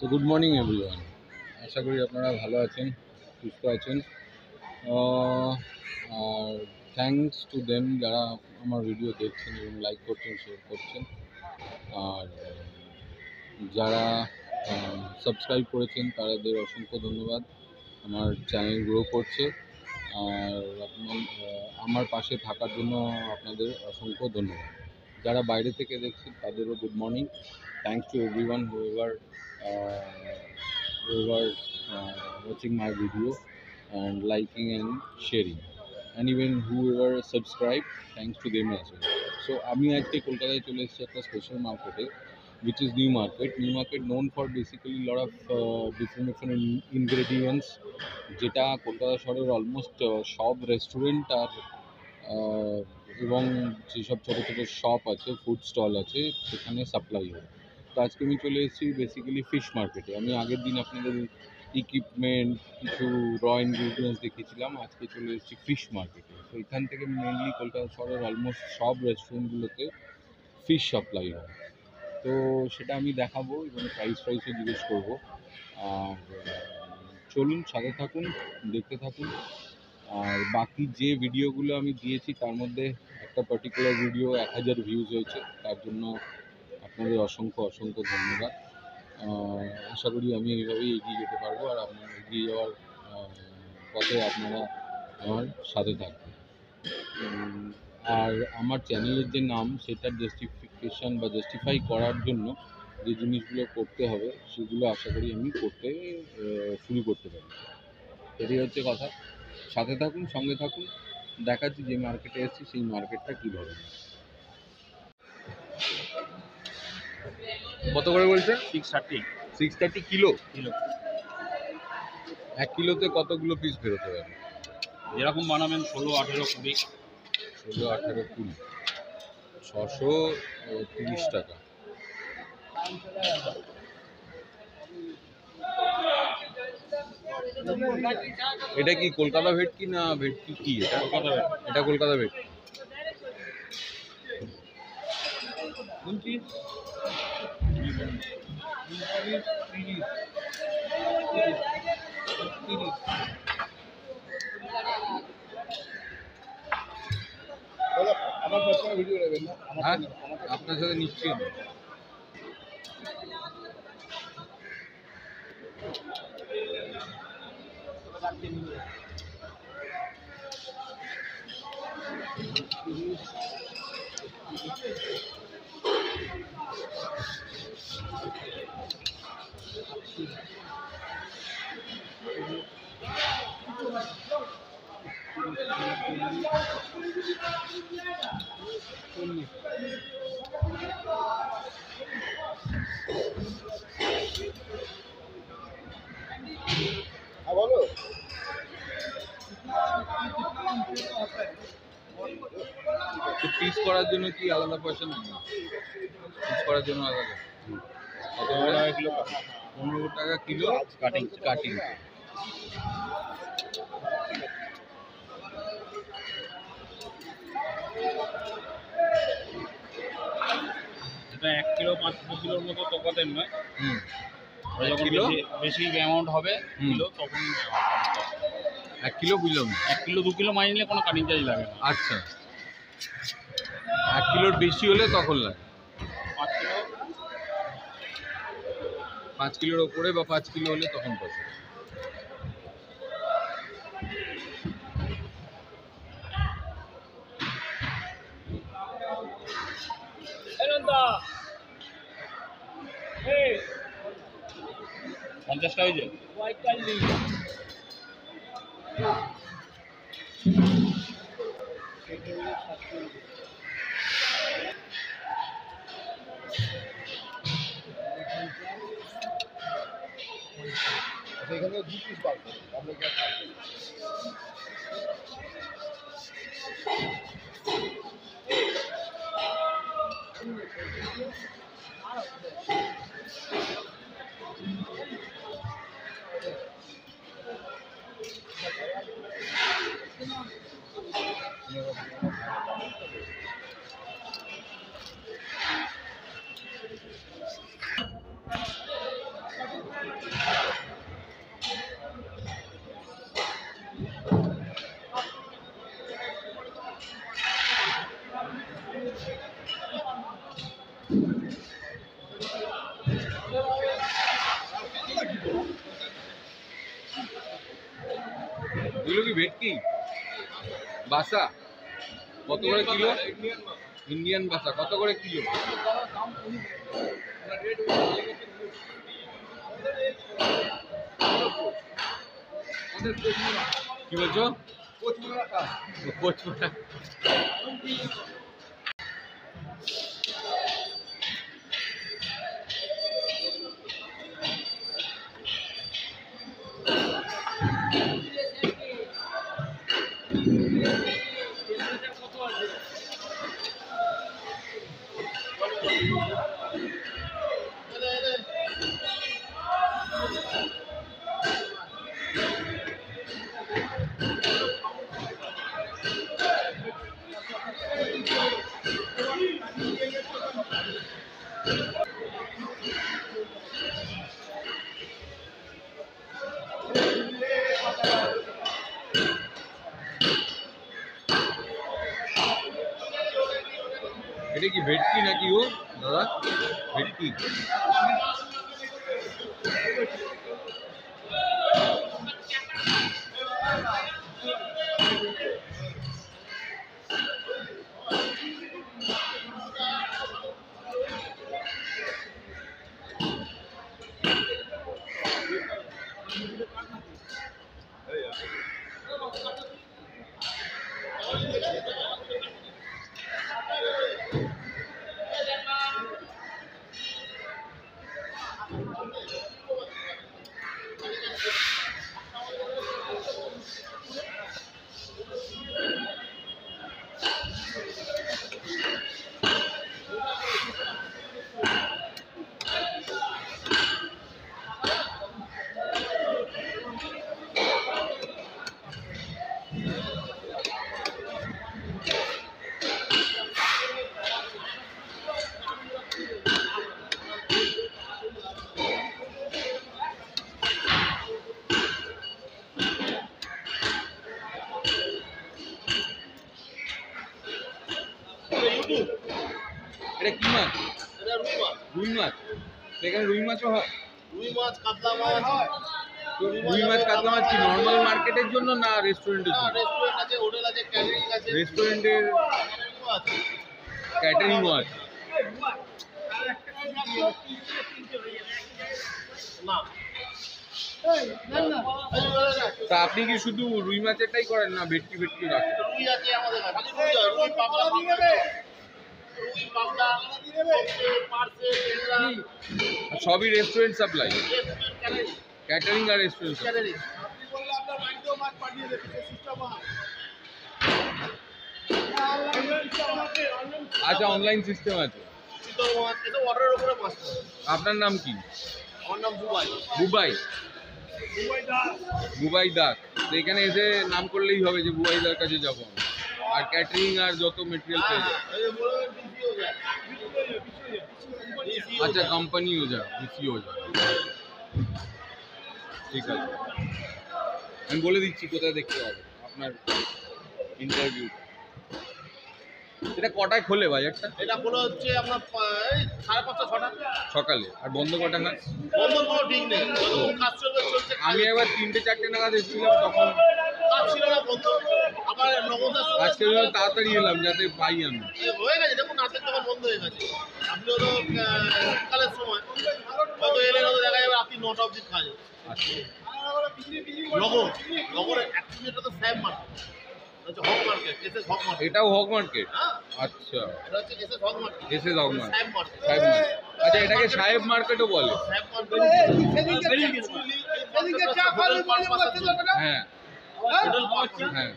So good morning everyone. আশা করি আপনারা ভালো আছেন, সুস্থ আছেন। আর থ্যাঙ্কস টু দেম যারা আমার ভিডিও দেখছেন এবং লাইক করছেন, শেয়ার করছেন। আর যারা সাবস্ক্রাইব করেছেন তাদের অসংখ্য ধন্যবাদ। আমার চ্যানেল গ্রো করছে। আর আমার পাশে থাকার জন্য আপনাদের অসংখ্য ধন্যবাদ। যারা বাইরে থেকে দেখছেন তাদেরও good morning. Thanks to everyone whoever watching my video and liking and sharing, and even whoever subscribe, thanks to them as well. So আমি আজকে কলকাতায় চলে এসেছি একটা স্পেশাল মার্কেটে, which is New Market. New Market known for basically lot of different ingredients, যেটা কলকাতা শহরের almost সব রেস্টুরেন্ট আর এবং যেসব ছোটো ছোটো শপ আছে, ফুড স্টল আছে, সেখানে সাপ্লাই হয়। তো আজকে আমি চলে এসেছি বেসিক্যালি ফিশ মার্কেটে। আমি আগের দিন আপনাদের ইকুইপমেন্ট, কিছু র ইনগ্রিডিয়েন্টস দেখিয়েছিলাম। আজকে চলে এসেছি ফিশ মার্কেটে। তো এখান থেকে মেনলি কলকাতা শহরের অলমোস্ট সব রেস্টুরেন্টগুলোতে ফিশ সাপ্লাই হয়। তো সেটা আমি দেখাবো এবং প্রাইসও জিজ্ঞেস করবো। আর চলুন, সাথে থাকুন, দেখতে থাকুন। আর বাকি যে ভিডিওগুলো আমি দিয়েছি তার মধ্যে একটা পার্টিকুলার ভিডিও 1000 ভিউজ হয়েছে, তার জন্য আপনাদের অসংখ্য ধন্যবাদ। আশা করি আমি এইভাবেই এগিয়ে যেতে পারবো, আর আপনার এগিয়ে যাওয়ার পথে আপনারা আমার সাথে থাকবেন। আর আমার চ্যানেলের যে নাম, সেটার জাস্টিফিকেশান বা জাস্টিফাই করার জন্য যে জিনিসগুলো করতে হবে সেগুলো আশা করি আমি করতে শুরু করতে পারি। এটাই হচ্ছে কথা। সাথে থাকুন, সঙ্গে থাকুন, দেখাচ্ছি যে মার্কেটে এসেছি সেই মার্কেটটা কী ধরনের। কত করে বলছেন? 630 কিলো। 1 কিলোতে কতগুলো পিস বেরোতে পারে? যেরকম বানাবেন 16, 18, 20। 16, 18, 20, 630 টাকা। এটা কি কলকাতা ভেটকি না ভেটকি কি? এটা কলকাতা ভেটকি। হ্যাঁ, আপনার সাথে নিশ্চয়ই বলো। পিস করার জন্য কি আলাদা পয়সা নেই? পিস করার জন্য আলাদা? কত টাকা কিলো? 15 টাকা কিলো কাটিং। এটা 1 কিলো 5 কিলোর মতো তফাতের নয়। যখন বেশি অ্যামাউন্ট হবে কিলো, তখন 1 কিলো বুঝলাম। 1 কিলো 2 কিলো মাছ নিলে কোনো কাটিং চার্জ লাগে না। আচ্ছা, 1 কিলোর বেশি হলে তখন লাগে। 5 কিলোর ওপরে বা 5 কিলো হলে তখন পয়সা। পঞ্চাশটা হয়েছে। এখানে 2 পিস বার করুন। এগুলো কি ভেটকি বাসা? কত করে কিলো? ইন্ডিয়ান বাসা কত করে কিলো? কি বলছো? কোচমোড়া। এটা কি ভেটকি নাকি ও দাদা? ভেটকি। এটা কি মাছ? এটা রুই মাছ। রুই মাছ। এখানে রুই মাছও হয়? রুই মাছ, কাতলা মাছ হয়। তো রুই মাছ কাতলা মাছ কি নর্মাল মার্কেটের জন্য না রেস্টুরেন্টের জন্য? রেস্টুরেন্ট আছে, হোটেল আছে, ক্যাটারিং আছে। রেস্টুরেন্টের আছে। ক্যাটারিংও আছে। না। তা আপনি কি শুধু রুই মাছেরটাই করেন না ভেটকি ভেটকি রাখেন? রুই আছে আমাদের কাছে। খালি রুই হয়, রুই পাবদা রুই পাবদা পার্সে আর সবই রেস্টুরেন্ট সাপ্লাই? ক্যাটারিং ক্যাটারিং আর রেস্টুরেন্ট সাপ্লাই। ক্যাটারিং। আচ্ছা অনলাইন সিস্টেম আছে। চিতল মাছ এটা অর্ডারের উপরে মাছ। আপনার নাম কি? আমার নাম বুবাই। বুবাই। বুবাই দাস। তো এখানে এসে নাম করলেই হবে যে বুবাই দার কাছে যাবো আমি। আর ক্যাটারিং আর যত মেটেরিয়াল পেয়ে যাবো। আচ্ছা কোম্পানি हो जा बीसी हो जा। ঠিক আছে আমি বলে দিচ্ছি কোথায় দেখতে হবে আপনার ইন্টারভিউ। এটা কটায় খোলে বাজারটা? এটা হলো হচ্ছে আপনার 5:30 6টা সকালে। আর বন্ধ কটা না? বন্ধ কোনো ঠিক নেই, যতক্ষণ কাজ চলবে চলছে। আমি একবার 3টে 4টে নাগাদ এসেছিলাম তখন কাজ ছিল না, বন্ধ। আবার নবদাস আজকে তাড়াতাড়ি এলাম যাতে পাই আমি। হয়ে গেছে, দেখুন নাচের দোকান বন্ধ হয়ে গেছে। আপনি হলো শীতকালের সময় হয়তো এলে হয়তো দেখা যাবে রাত্রি 9টা অবধি কাজ। আচ্ছা নগরের অ্যাকচুয়ালি তো স্যাব মার্কেট, হচ্ছে হক মার্কেট, এসএস হক মার্কেট। এটাও হক মার্কেট? হ্যাঁ, আচ্ছা এটা হচ্ছে এসএস হক মার্কেট। এসএস হক মার্কেট। স্যাব মার্কেট। সাহেব মার্কেট। আচ্ছা এটাকে সাহেব মার্কেটও বলে? স্যাব মার্কেট সেদিকে চা খালি বলে বসে যাবে না। হ্যাঁ হোটেল পার্ক। হ্যাঁ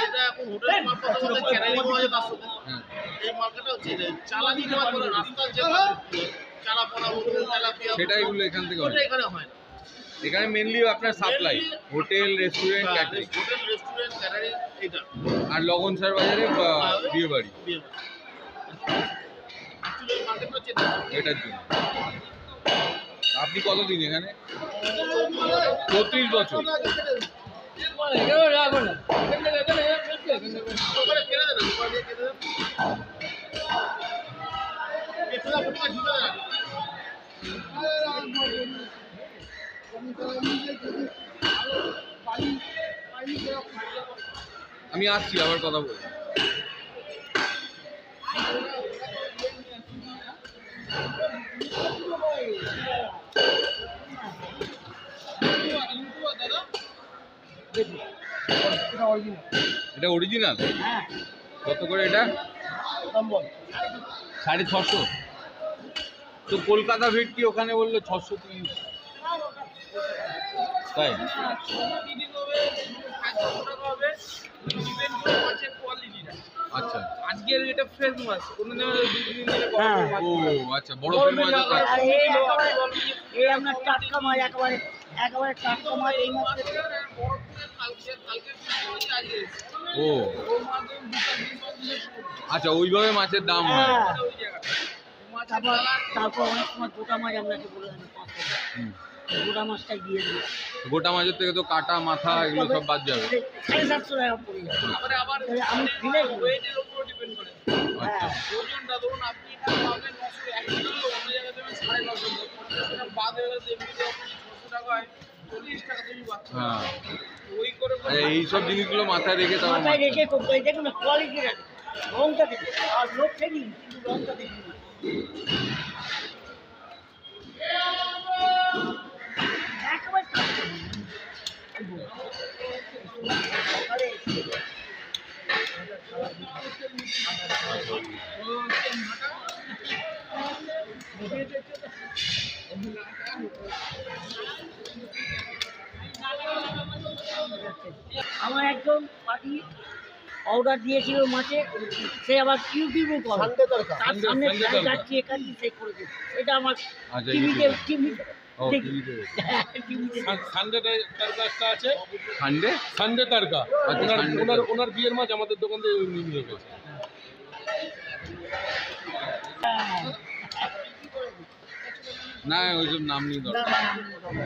এটা এখন হোটেল পার্ক বলতে ক্যাটারিং হয় তার সাথে। হ্যাঁ। এই মার্কেটটা হচ্ছে চালানি নেওয়ার পরে রাস্তার যে চালাপোনা হোটেল তেলাপিয়া সেটা এগুলো এখান থেকে হয়? ওটা এখানে হয় না। এখানে মেনলি আপনার supply hotel restaurant catering hotel restaurant catering এটা। আর লগন স্যার বাজারে বিয়ে বাড়ি অ্যাকচুয়ালি এই মার্কেটটা হচ্ছে এটার জন্য। আপনি কতদিন এখানে? 34 বছর। ওখানে কেটে দেন, ওখানে দিয়ে কেটে দেন। পেছনে ফুটে ঢুকে দেন। আমি আসছি আবার কথা বলবো। এটা অরিজিনাল? কত করে এটা? 650। তো কলকাতা ভেটকি ওখানে বললো 630। তাই? আচ্ছা, আজকের এটা ফ্রেশ মাছ, কোনদিন ও আচ্ছা, বড় ফিল্ম আছে। আর এই আপনার টাটকা মাছ, একেবারে একেবারে টাটকা মাছ। এই মাছ ও আচ্ছা, ওইভাবে মাছের দাম হয়। তারপর অনেক সময় গোটা মাছ আপনাকে বলে দেবেন 500 টাকা। হুম। গোটা মাছটাই দিয়ে দেবে। গোটা মাছের থেকে তো কাটা মাথা এগুলো সব বাদ যাবে। 750 টাকা পড়ে যাবে। তাহলে আমি ফিরে ওয়েটের উপর ডিপেন্ড করে। আচ্ছা, ওজনটা ধরুন আপনি এটা পাবেন 901 কিলো, অন্য জায়গায় দেবেন 950 টাকা, বাদ হয়ে গেলে এমনিতে আপনি 600 টাকা হয়, 40 টাকা তুমি পাচ্ছেন। হ্যাঁ, ওই করে এইসব জিনিসগুলো মাথায় রেখে তারপর মাথায় রেখে করতে হয়। দেখুন কোয়ালিটিটা রংটা দেখুন, আর লোক থেকেই কিন্তু রংটা দেখুন। একেবারে টাটকা মাছ। আরে, আমার একজন পার্টি অর্ডার দিয়েছিল মাছে, সে আবার ইউটিউবে করে তার সামনে সানডে ফ্রাই তরকা। কাটছে কাটছে সে করে দিচ্ছে। এটা আমার আচ্ছা, টিভিতে YouTube-এ। টিভিতে ও দেখি। টিভিতে। টিভিতে সানডে তারকা একটা আছে, সানডে? সানডে তারকা। আচ্ছা, ওনার সানডে ওনার তারকা। ওনার বিয়ের মাছ আমাদের দোকান থেকে নিয়ে গেছে। না, ওইসব নাম নেই না, দরকার। না,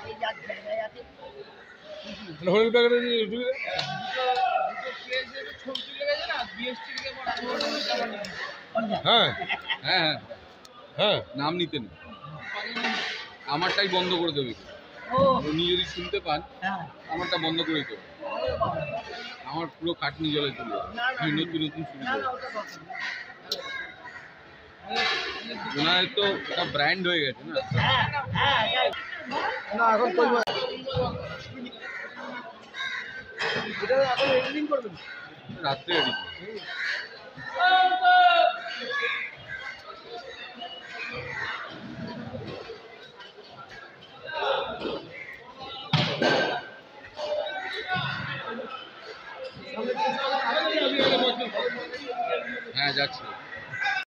এই যার জায়গায় আছে। হোটেল প্যাকেটে হ্যাঁ হ্যাঁ হ্যাঁ, হ্যাঁ নাম নিতে নেই, আমারটাই বন্ধ করে দেবে। ও উনি যদি শুনতে পান, হ্যাঁ, আমারটা বন্ধ করে দেবে। আমার পুরো খাটনি জলে চলে যাবে। আমি নতুন নতুন শুরু না না করবো। ওটা কথা না। ওনার তো একটা ব্র্যান্ড হয়ে গেছে না। হ্যাঁ হ্যাঁ যাই। রাত্রে এডিট। হ্যাঁ, যাচ্ছি।